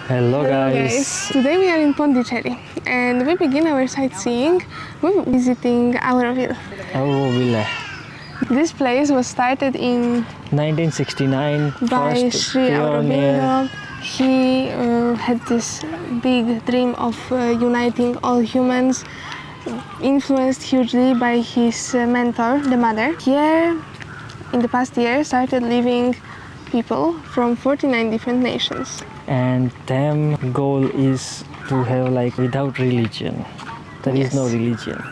Hello guys. Today we are in Pondicherry and we begin our sightseeing with visiting Auroville. Auroville. This place was started in 1969 by first Sri pioneer. Auroville. He had this big dream of uniting all humans, influenced hugely by his mentor, the mother. Here, in the past year, started living people from 49 different nations. And their goal is to have like without religion. There is no religion.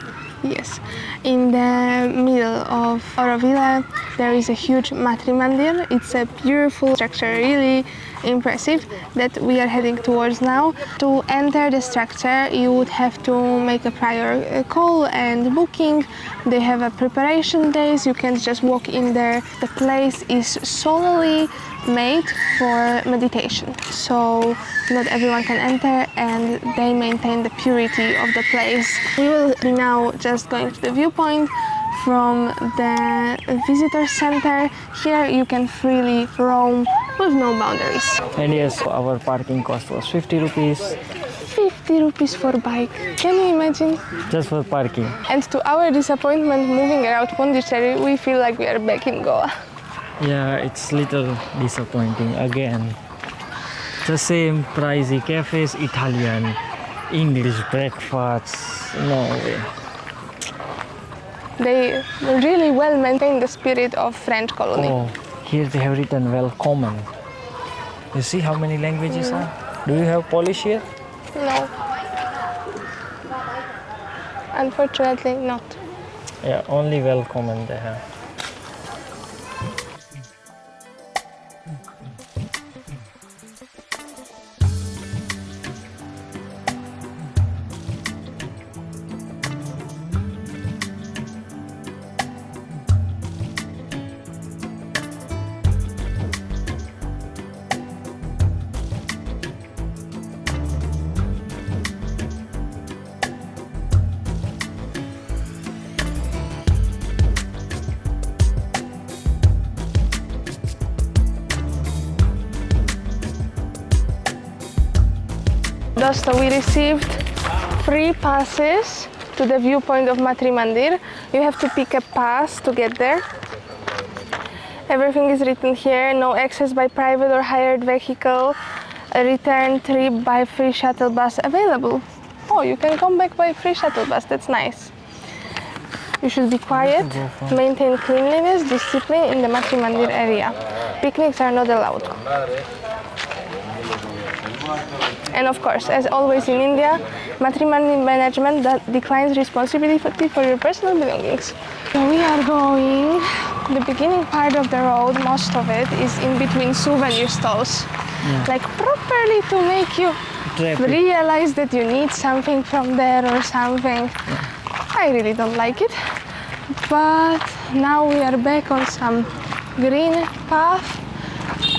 Yes. In the middle of Auroville, there is a huge Matrimandir. It's a beautiful structure, really impressive, that we are heading towards now. To enter the structure, you would have to make a prior call and booking. They have a preparation days. You can't just walk in there. The place is solely made for meditation, so not everyone can enter, and they maintain the purity of the place. We will be now just going to the viewpoint from the visitor center. Here you can freely roam with no boundaries. And yes, our parking cost was 50 rupees. 50 rupees for bike. Can you imagine? Just for parking. And to our disappointment, moving around Pondicherry, we feel like we are back in Goa. Yeah, it's little disappointing again. The same pricey cafes, Italian, English breakfasts, no way. They really well maintain the spirit of French colony. Oh, here they have written welcome. You see how many languages are? Do you have Polish here? No. Unfortunately not. Yeah, only welcome they have. Thus, we received free passes to the viewpoint of Matrimandir. You have to pick a pass to get there. Everything is written here. No access by private or hired vehicle. A return trip by free shuttle bus available. Oh, you can come back by free shuttle bus. That's nice. You should be quiet, maintain cleanliness, discipline in the Matrimandir area. Picnics are not allowed. And of course, as always in India, Matrimandir management declines responsibility for your personal belongings. So we are going, the beginning part of the road, most of it is in between souvenir stalls. Yeah. Like properly to make you realize that you need something from there or something. Yeah. I really don't like it. But now we are back on some green path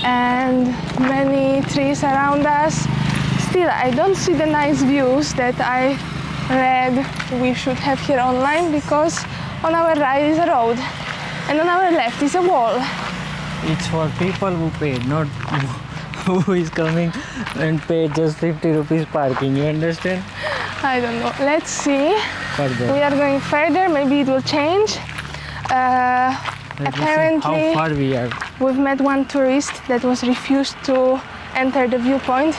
and many trees around us. Still, I don't see the nice views that I read we should have here online, because on our right is a road and on our left is a wall. It's for people who paid, not who is coming and paid just 50 rupees parking, you understand? I don't know. Let's see. Further. We are going further, maybe it will change. Apparently, how far we are. We've met one tourist that was refused to enter the viewpoint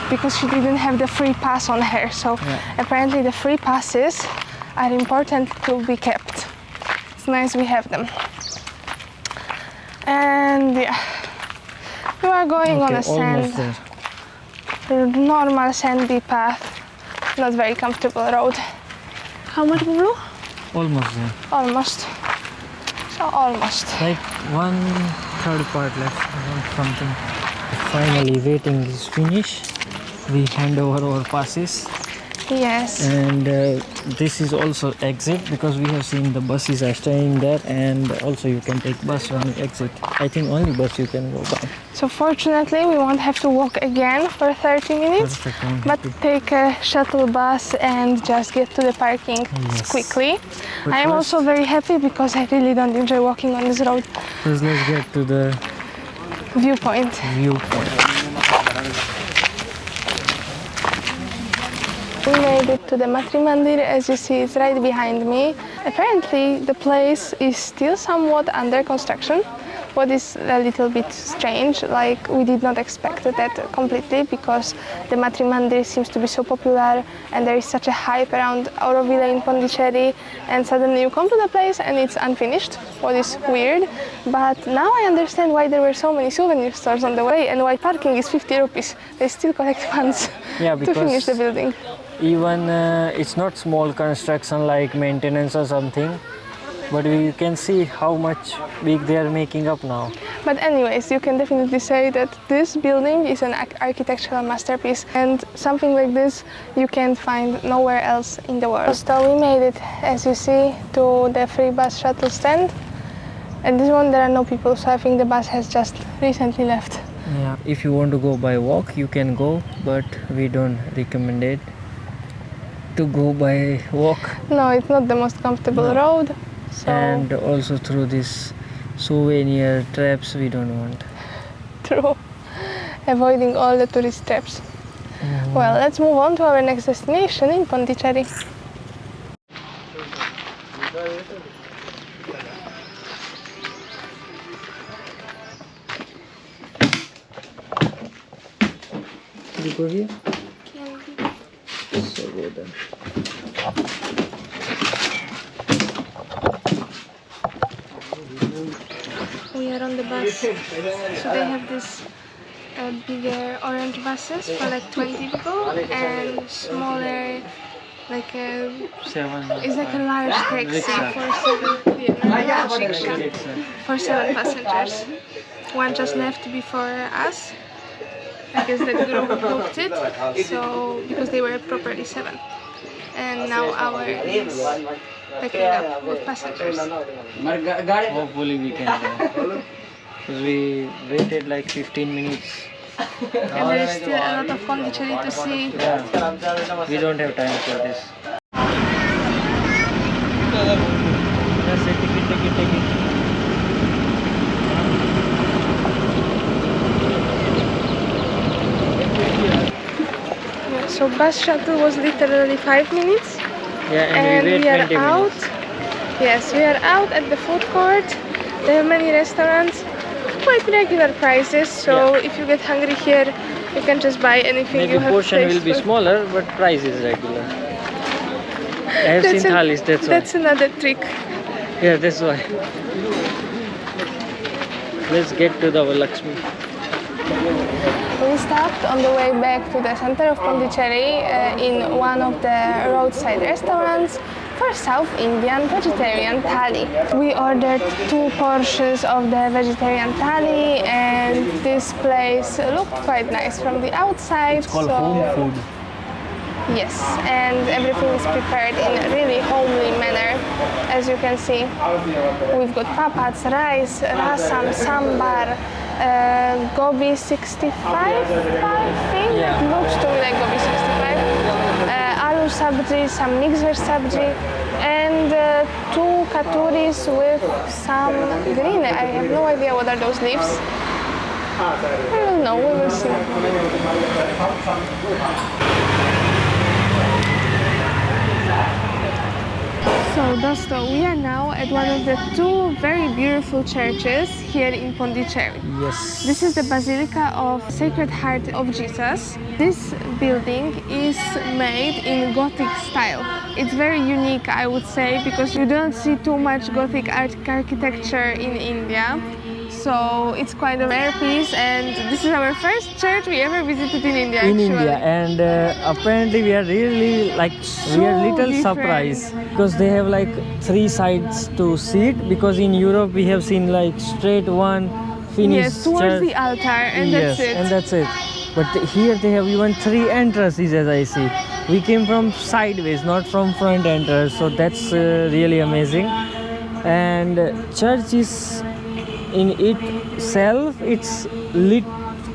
because she didn't have the free pass on her. So apparently the free passes are important to be kept. It's nice we have them. And yeah, we are going on a normal sandy path, not very comfortable road. How much blue? Almost there. Almost. So almost. Like 1/3 part left or something. Finally, waiting is finished. We hand over our passes. Yes. And this is also exit, because we have seen the buses are staying there, and also you can take bus when you exit. I think only bus you can go by. So fortunately we won't have to walk again for 30 minutes, but take a shuttle bus and just get to the parking quickly. But I am also very happy because I really don't enjoy walking on this road. First let's get to the viewpoint. We made it to the Matrimandir, as you see, it's right behind me. Apparently, the place is still somewhat under construction, what is a little bit strange, like we did not expect that completely because the Matrimandir seems to be so popular and there is such a hype around Auroville in Pondicherry, and suddenly you come to the place and it's unfinished, what is weird. But now I understand why there were so many souvenir stores on the way and why parking is 50 rupees. They still collect funds to finish the building. Even it's not small construction like maintenance or something, but we can see how much big they are making up now. But anyways, you can definitely say that this building is an architectural masterpiece, and something like this you can't find nowhere else in the world. So we made it, as you see, to the free bus shuttle stand. And this one there are no people, so I think the bus has just recently left. Yeah, if you want to go by walk, you can go, but we don't recommend it to go by walk. No, it's not the most comfortable road. So And also through this souvenir traps we don't want. True. Avoiding all the tourist traps. Well, let's move on to our next destination in Pondicherry. Can you go here? So go then. We are on the bus, so they have this bigger orange buses for like 20 people and smaller, like it's like a large taxi for 7 passengers. One just left before us. I guess that group booked it, so because they were properly 7. And now our is packing up with passengers. Hopefully we can go. Because we waited like 15 minutes. And there is still a lot of Pondicherry to see. Yeah. We don't have time for this. Just say take it. So bus shuttle was literally 5 minutes. Yeah, and we are 20 out. minutes. Yes, we are out at the food court. They have many restaurants, quite regular prices. So if you get hungry here, you can just buy anything Maybe you have. portion will be for. smaller, but price is regular. I have seen thalis, that's why. That's another trick. Yeah, that's why. Let's get to the Lakshmi. We stopped on the way back to the center of Pondicherry in one of the roadside restaurants for South Indian vegetarian thali. We ordered 2 portions of the vegetarian thali, and this place looked quite nice from the outside. It's called home food. Yes, and everything is prepared in a really homely manner. As you can see, we've got papats, rice, rasam, sambar, gobi 65, I think. Yeah. It looks to me like gobi 65. Aloo sabji, some mixed veg sabji, and 2 katuris with some green. I have no idea what are those leaves. I don't know, we will see. So Dosto, we are now at one of the 2 very beautiful churches here in Pondicherry. Yes. This is the Basilica of Sacred Heart of Jesus. This building is made in Gothic style. It's very unique, I would say, because you don't see too much Gothic architecture in India. So it's quite a rare piece, and this is our first church we ever visited in India. In India, and apparently we are really little surprised because they have like 3 sides to sit, because in Europe we have seen like straight one finished Yes, towards church. the altar, and that's it. And that's it. But here they have even 3 entrances, as I see. We came from sideways, not from front entrance, so that's really amazing. And church is in itself, it's lit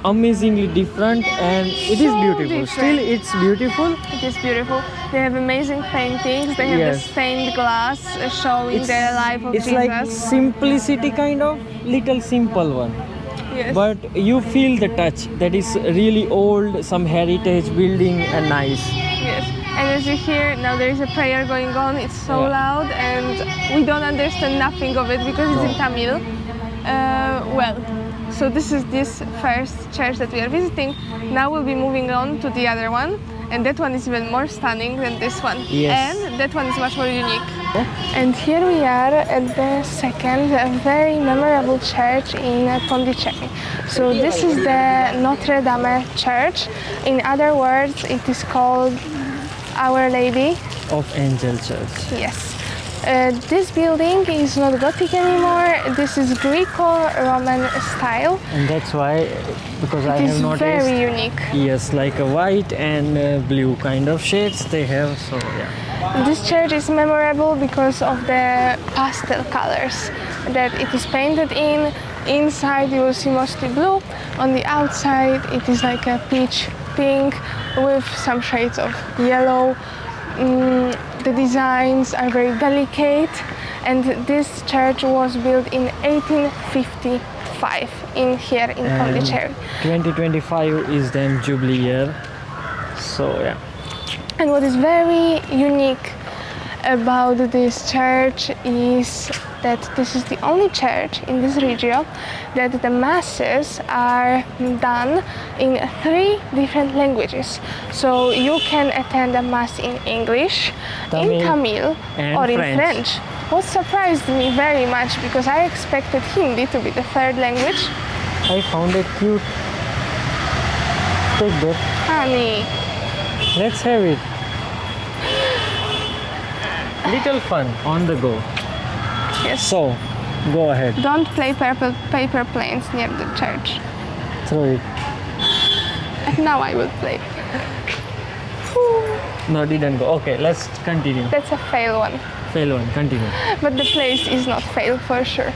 amazingly different, and it is So beautiful. different. Still, it's beautiful. It is beautiful. They have amazing paintings. They have the Yes. stained glass showing the life of it's Jesus. like simplicity, kind of little simple one. Yes. But you feel the touch that is really old, some heritage building, and nice. Yes. And as you hear, now there is a prayer going on. It's so loud and we don't understand nothing of it because it's in Tamil. So this is this first church that we are visiting. Now we'll be moving on to the other one. And that one is even more stunning than this one. Yes. And that one is much more unique. And here we are at the second very memorable church in Pondicherry. So this is the Notre Dame Church. In other words, it is called Our Lady of Angel Church. Yes. This building is not Gothic anymore. This is Greco-Roman style. And that's why, because I have noticed. It's very unique. Yes, like a white and blue kind of shades they have. So yeah. This church is memorable because of the pastel colors that it is painted in. Inside you will see mostly blue. On the outside it is like a peach pink with some shades of yellow. The designs are very delicate, and this church was built in 1855 here in Pondicherry. 2025 is the Jubilee year. So yeah. And what is very unique about this church is that this is the only church in this region that the masses are done in 3 different languages. So you can attend a mass in English, in Tamil, or in French. What surprised me very much, because I expected Hindi to be the third language. I found it cute. Take that. Honey. Let's have it. Little fun on the go. Yes. So, go ahead. Don't play paper planes near the church. Throw it. And now I will play. No, didn't go. Okay, let's continue. That's a fail one. Fail one, continue. But the place is not fail for sure.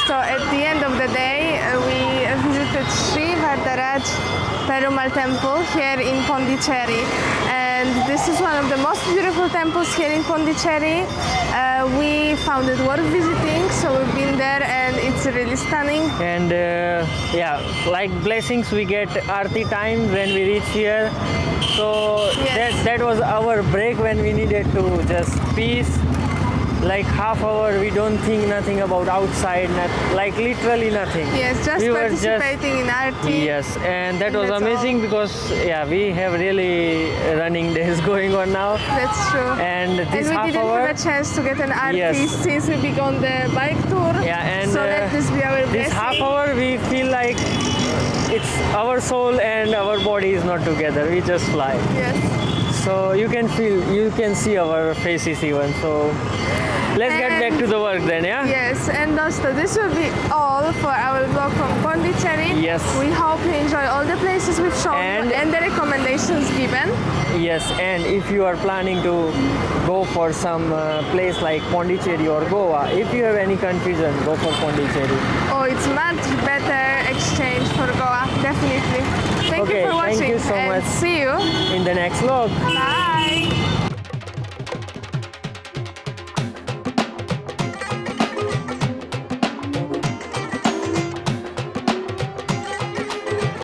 So at the end of the day, we visited Sri Varadaraj Perumal temple here in Pondicherry, and this is one of the most beautiful temples here in Pondicherry. We found it worth visiting, so we've been there and it's really stunning. And yeah, like blessings we get Aarti time when we reach here. So Yes. that was our break when we needed to just peace. Like half hour we don't think nothing about outside, like literally nothing. Yes, just we were participating in Aarti. Yes, and that was That's amazing all. because yeah, we have really running days going on now. That's true. And this we half didn't hour, have a chance to get an Aarti Yes. since we began the bike tour. yeah, and so let this be our this blessing. half hour we feel like it's our soul and our body is not together. We just fly. Yes. So you can feel, you can see our faces even. So let's get back to the work then, yeah? Yes, and also this will be all for our vlog from Pondicherry. Yes. We hope you enjoy all the places we've shown and the recommendations given. Yes, and if you are planning to go for some place like Pondicherry or Goa, if you have any confusion, go for Pondicherry. Oh, it's much better exchange for Goa, definitely. Thank you Okay, for watching thank you so and much. see you. In the next vlog. Bye.